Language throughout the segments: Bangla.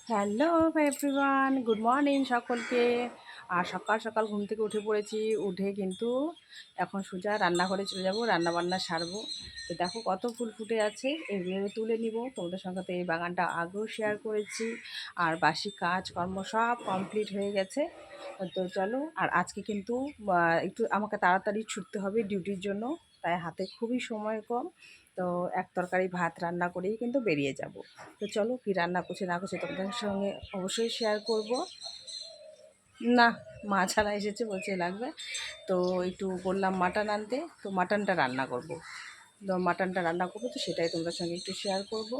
হ্যালো এভরিওয়ান, গুড মর্নিং সকলকে। আর সকাল সকাল ঘুম থেকে উঠে পড়েছি। উঠে কিন্তু এখন সোজা রান্নাঘরে চলে যাব, রান্নাবান্না সারবো। তো দেখো কত ফুল ফুটে আছে, এগুলো তুলে নিব। তোমাদের সঙ্গে তো এই বাগানটা আগেও শেয়ার করেছি। আর বাসি কাজকর্ম সব কমপ্লিট হয়ে গেছে। তো চলো, আর আজকে কিন্তু একটু আমাকে তাড়াতাড়ি ছুটতে হবে ডিউটির জন্য, তাই হাতে খুবই সময় কম। তো এক তরকারি ভাত রান্না করেই কিন্তু বেরিয়ে যাব। তো চলো, কি রান্না করছে না করছে তোমাদের সঙ্গে অবশ্যই শেয়ার করব। না, মা ছাড়া এসেছে, বলছে লাগবে। তো একটু বললাম মাটন আনতে, তো মাটনটা রান্না করব। তো মাটনটা রান্না করবো, তো সেটাই তোমাদের সঙ্গে একটু শেয়ার করব।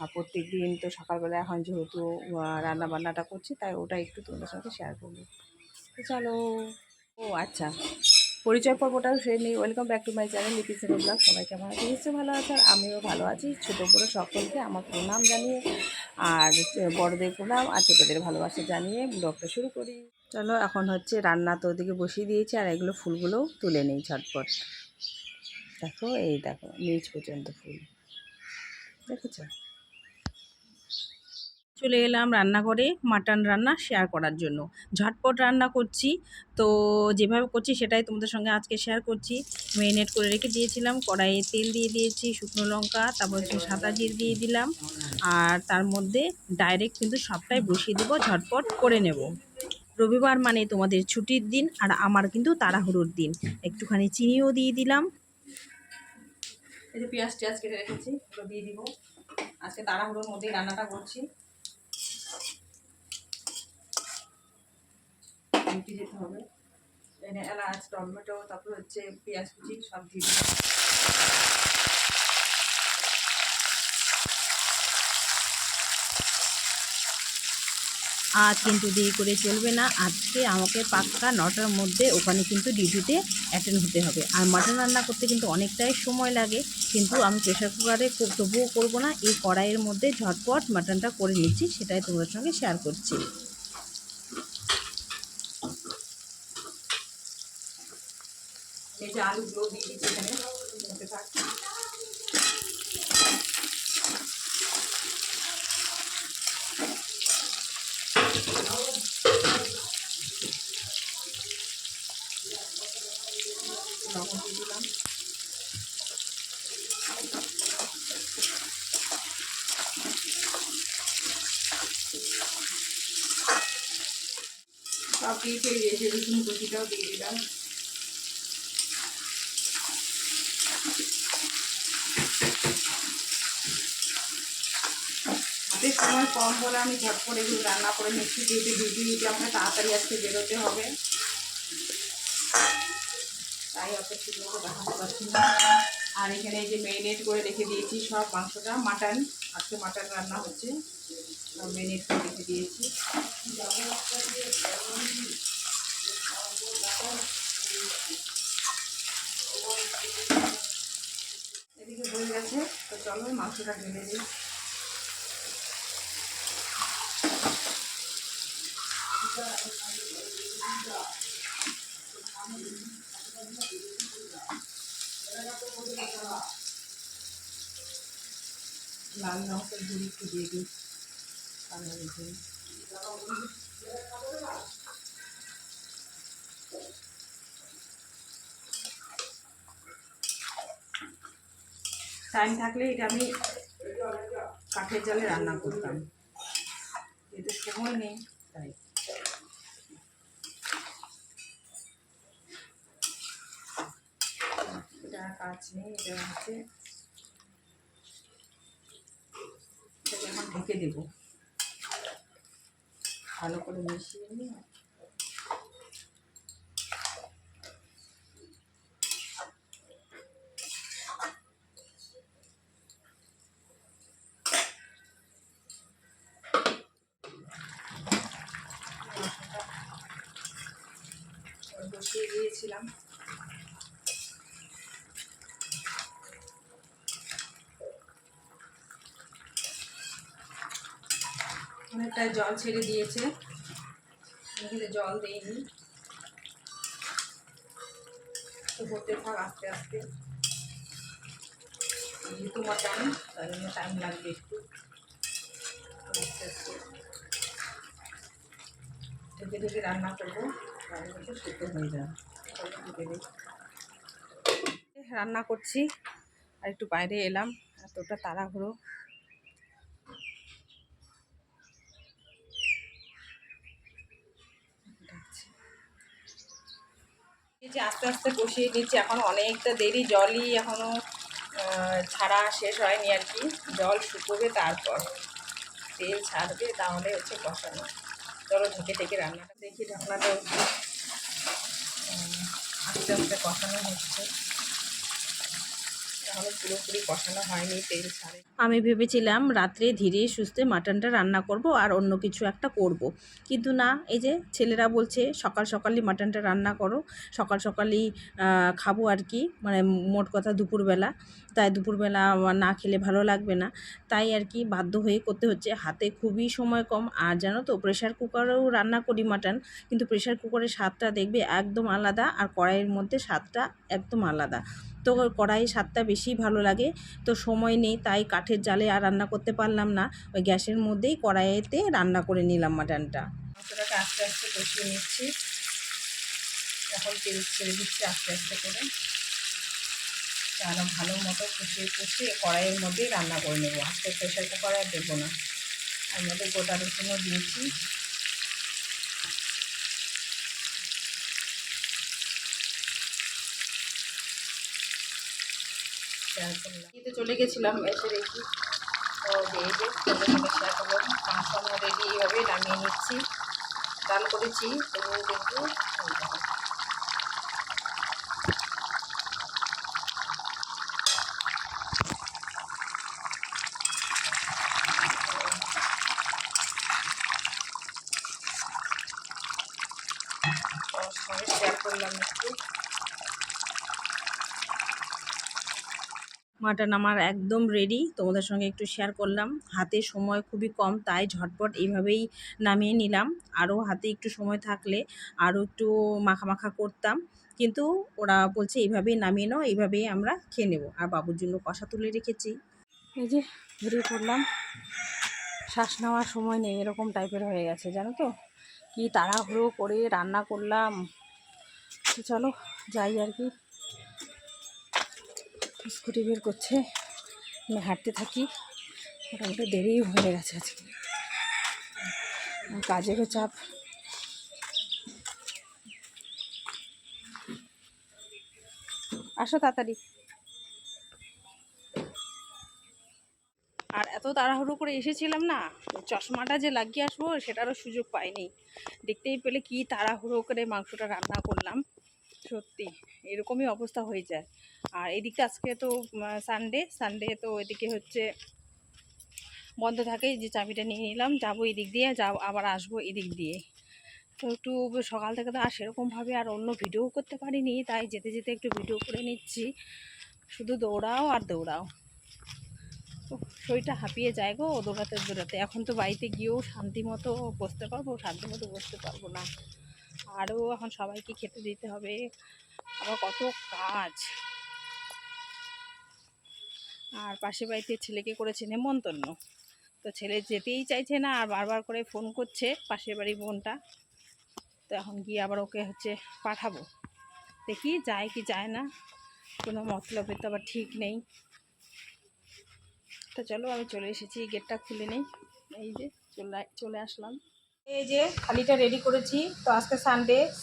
আর প্রত্যেক দিন তো সকালবেলা এখন যেহেতু রান্না বান্নাটা করছি, তাই ওটা একটু তোমাদের সঙ্গে শেয়ার করবো। তো চলো। ও আচ্ছা, পরিচয় পর্বটাও সেরে নিই। Welcome back to my channel লিপি সেরো ব্লগ। সবাই কেমন আছে? নিশ্চয়ই ভালো আছে, আর আমিও ভালো আছি। ছোটো বড়ো সকলকে আমার প্রণাম জানিয়ে, আর বড়দের প্রণাম আর ছোটোদের ভালোবাসা জানিয়ে ব্লগটা শুরু করি। চলো, এখন হচ্ছে রান্না তো ওদিকে বসিয়ে দিয়েছি, আর এগুলো ফুলগুলোও তুলে নিই ঝটপট। দেখো, এই দেখো নিচ পর্যন্ত ফুল, দেখেছো? চলে এলাম রান্নাঘরে মাটন রান্না শেয়ার করার জন্য। ঝটপট রান্না করছি, তো যেভাবে করছি সেটাই তোমাদের সঙ্গে আজকে শেয়ার করছি। ম্যারিনেট করে রেখে দিয়েছিলাম, কড়াইয়ে তেল দিয়ে দিয়েছি, শুকনো লঙ্কা, তারপর হচ্ছে সাদা জিরে দিয়ে দিলাম। আর তার মধ্যে ডাইরেক্ট কিন্তু সবটাই বসিয়ে দেবো, ঝটপট করে নেব। রবিবার মানে তোমাদের ছুটির দিন, আর আমার কিন্তু তাড়াহুড়োর দিন। একটুখানি চিনিও দিয়ে দিলাম। এই যে পেঁয়াজ টেয়াজ কেটে রেখেছি, ওগুলো দিয়ে দিব। আজকে তাড়াহুড়োর মধ্যেই রান্নাটা করছি, মিটে যেতে হবে। এনে এলাচ, টমেটো, তারপর হচ্ছে পেঁয়াজ কুচি সব দিয়ে দিলাম। আজ কিন্তু দেরি করে চলবে না, আজকে আমাকে পাক্কা 9টার মধ্যে ওখানে কিন্তু ডিউটিতে অ্যাটেন্ড হতে হবে। আর মাটন রান্না করতে কিন্তু অনেকটাই সময় লাগে, কিন্তু আমি প্রেশার কুকারে তবুও করবো না, এই কড়াইয়ের মধ্যে ঝটপট মাটনটা করে নিচ্ছি, সেটাই তোমাদের সঙ্গে শেয়ার করছি। এই যে আলুগুলো দিয়ে দিচ্ছি এখানে, মধ্যে থাকছে। লবণ দিয়ে দিলাম। সব দিয়েছি, রসুন কুচিটাও দিয়ে দিলাম। হাতে সময় কম বলে আমি ঝট করে এগুলো রান্না করে নিচ্ছি, ডিউটি আমাকে তাড়াতাড়ি আজকে বেরোতে হবে, তাই অত ঠিকমতো দেখাতে পারছি না। আর এখানে এই যে ম্যারিনেট করে রেখে দিয়েছি সব মাংসটা, মাটন, আজকে মাটন রান্না হচ্ছে, ম্যারিনেট করে রেখে দিয়েছি। এদিকে হয়ে গেছে, তো চলো মাংসটা ঢেলে দিই। লাল লঙ্কার গুঁড়ি একটু দিয়ে দিই, কালারের জন্য। টাইম থাকলে এটা আমি কাঠের জালে রান্না করতাম, এতে সময় নেই, তাই। এটা কাজ নেই, এটা হচ্ছে, এটাকে এখন ঢেকে দেবো, ভালো করে মিশিয়ে নিয়ে। বসিয়ে দিয়েছিলাম। অনেকটাই জল ছেড়ে দিয়েছে, এখানে জল দিইনি, তো হতে থাক আস্তে আস্তে। যেহেতু মাটন, তাই জন্য টাইম লাগবে একটু। আস্তে আস্তে ঢেকে ঢেকে রান্না করবো, তাহলে কিন্তু সেদ্ধ হয়ে যাবে। ঢেকে দিই। রান্না করছি আর একটু বাইরে এলাম, এতটা তাড়াহুড়ো। এই যে আস্তে আস্তে কষিয়ে নিচ্ছি, এখন অনেকটা দেরি, জলই এখনও ছাড়া শেষ হয়নি আর কি। জল শুকোবে, তারপর তেল ছাড়বে, তাহলে হচ্ছে কষানো। চলো ঢেকে ঢেকে রান্নাটা দেখি, ঢাকনাটা আস্তে আস্তে কষানো হচ্ছে, তাহলে পুরোপুরি কষানো হয়নি, তেল ছাড়ে। আমি ভেবেছিলাম রাত্রে ধীরে সুস্থে মাটনটা রান্না করব আর অন্য কিছু একটা করব, কিন্তু না, এই যে ছেলেরা বলছে সকাল সকালই মাটনটা রান্না করো, সকাল সকালই খাবো আর কি, মানে মোট কথা দুপুরবেলা। তাই দুপুরবেলা না খেলে ভালো লাগবে না, তাই আর কি বাধ্য হয়ে করতে হচ্ছে। হাতে খুবই সময় কম, আর জানো তো প্রেশার কুকারেও রান্না করি মাটন, কিন্তু প্রেশার কুকারের স্বাদটা দেখবে একদম আলাদা, আর কড়াইয়ের মধ্যে স্বাদটা একদম আলাদা। তো কড়াই স্বাদটা বেশি ভালো লাগে। তো সময় নেই, তাই কাঠের জালে আর রান্না করতে পারলাম না, ওই গ্যাসের মধ্যেই কড়াইতে রান্না করে নিলাম মাটনটা। মাংসটাকে আস্তে আস্তে কষিয়ে নিচ্ছি, এখন তেল ছেড়ে দিচ্ছি আস্তে আস্তে করে। আরও ভালো মতো কষিয়ে কষিয়ে কড়াইয়ের মধ্যেই রান্না করে নেবো, আজকে প্রেশার কুকারে আর দেবো না। এর মধ্যে গোটা রসুনও দিয়েছি। শেয়ার করলাম, চলে গেছিলাম, এসে দেখি তো এই যে তোমাদের সঙ্গে শেয়ার করবো। মাংস আমার রেডি, এইভাবে নামিয়ে নিচ্ছি। ডাল করেছি, তবুও কিন্তু সঙ্গে শেয়ার করলাম একটু। মাটন আমার একদম রেডি, তোমাদের সঙ্গে একটু শেয়ার করলাম। হাতে সময় খুবই কম, তাই ঝটপট এইভাবেই নামিয়ে নিলাম। আরও হাতে একটু সময় থাকলে আরও একটু মাখা মাখা করতাম, কিন্তু ওরা বলছে এইভাবেই নামিয়ে নাও, এইভাবেই আমরা খেয়ে নেবো। আর বাবুর জন্য কষা তুলে রেখেছি। এই যে বেরিয়ে পড়লাম, শ্বাস নেওয়ার সময় নেই, এরকম টাইপের হয়ে গেছে জানো তো, কি তাড়াহুড়ো করে রান্না করলাম। তো চলো যাই আর কি। স্কুটি বের করছে, আমি হাঁটতে থাকি, মোটামুটি দেরি হয়ে গেছে আজকে, কাজেরও চাপ। আসো তাড়াতাড়ি। আর এত তাড়াহুড়ো করে এসেছিলাম না, চশমাটা যে লাগিয়ে আসবো সেটারও সুযোগ পাইনি। দেখতেই পেলে কি তাড়াহুড়ো করে মাংসটা রান্না করলাম, সত্যি এরকমই অবস্থা হয়ে যায়। আর এদিকে আজকে তো সানডে তো এদিকে হচ্ছে বন্ধ থাকে, যে চাবিটা নিয়ে নিলাম, যাবো এদিক দিয়ে, আবার আসবো এদিক দিয়ে। তো একটু সকাল থেকে তো আর সেরকমভাবে আর অন্য ভিডিও করতে পারিনি, তাই যেতে যেতে একটু ভিডিও করে নিচ্ছি। শুধু দৌড়াও আর দৌড়াও, শরীরটা হাঁপিয়ে যায় গো দৌড়াতে দৌড়াতে। এখন তো বাড়িতে গিয়েও শান্তি মতো বসতে পারবো না। আরও এখন সবাইকে খেতে দিতে হবে, আবার কত কাজ। আর পাশে বাড়িতে ছেলেকে করেছে নেমন্তন্ন, তো ছেলে যেতেই চাইছে না, আর বারবার করে ফোন করছে পাশের বাড়ির বোনটা। তো এখন গিয়ে আবার ওকে হচ্ছে পাঠাবো, দেখি যায় কি যায় না, কোনো মতলবের তো আবার ঠিক নেই। তো চলো আমি চলে এসেছি, গেটটা খুলে নেই। এই যে চলে আসলাম। এই যে থালিটা রেডি করেছি। তো আজকে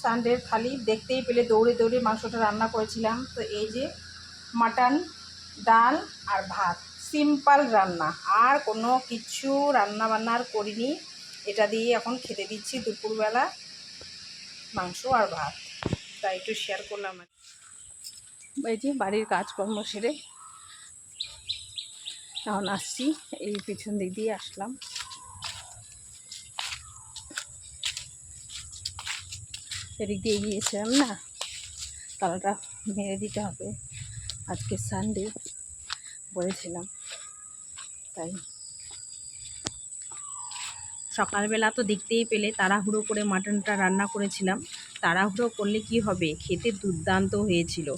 সানডের থালি, দেখতেই পেলে দৌড়ে দৌড়ে মাংসটা রান্না করেছিলাম। তো এই যে মাটন, ডাল আর ভাত, সিম্পল রান্না, আর কোনো কিছু রান্না বান্না আর করিনি। এটা দিয়ে এখন খেতে দিচ্ছি দুপুরবেলা, মাংস আর ভাত। তাই একটু শেয়ার করলাম। এই যে বাড়ির কাজকর্ম সেরে এখন আসছি, এই পিছন দিক দিয়ে আসলাম। এদিক দিয়ে গিয়েছিলাম না, তালাটা মেরে দিতে হবে, আজকে সানডে বলেছিলাম। তাই সকালবেলা তো দেখতেই পেলে তাড়াহুড়ো করে মাটনটা রান্না করেছিলাম। তাড়াহুড়ো করলে কি হবে, খেতে দুর্দান্ত হয়েছিল।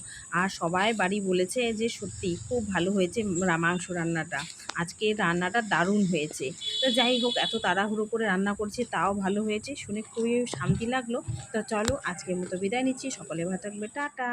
আর সবাই বাড়ি বলেছে যে সত্যি খুব ভালো হয়েছে মাংস রান্নাটা। আজকে রান্নাটা দারুণ হয়েছে। তো যাই হোক, এত তাড়াহুড়ো করে রান্না করছি তাও ভালো হয়েছে, শুনে খুবই শান্তি লাগলো। তো চলো আজকের মতো বিদায় নিচ্ছি, সকলে ভালো থাকবে, টাটা।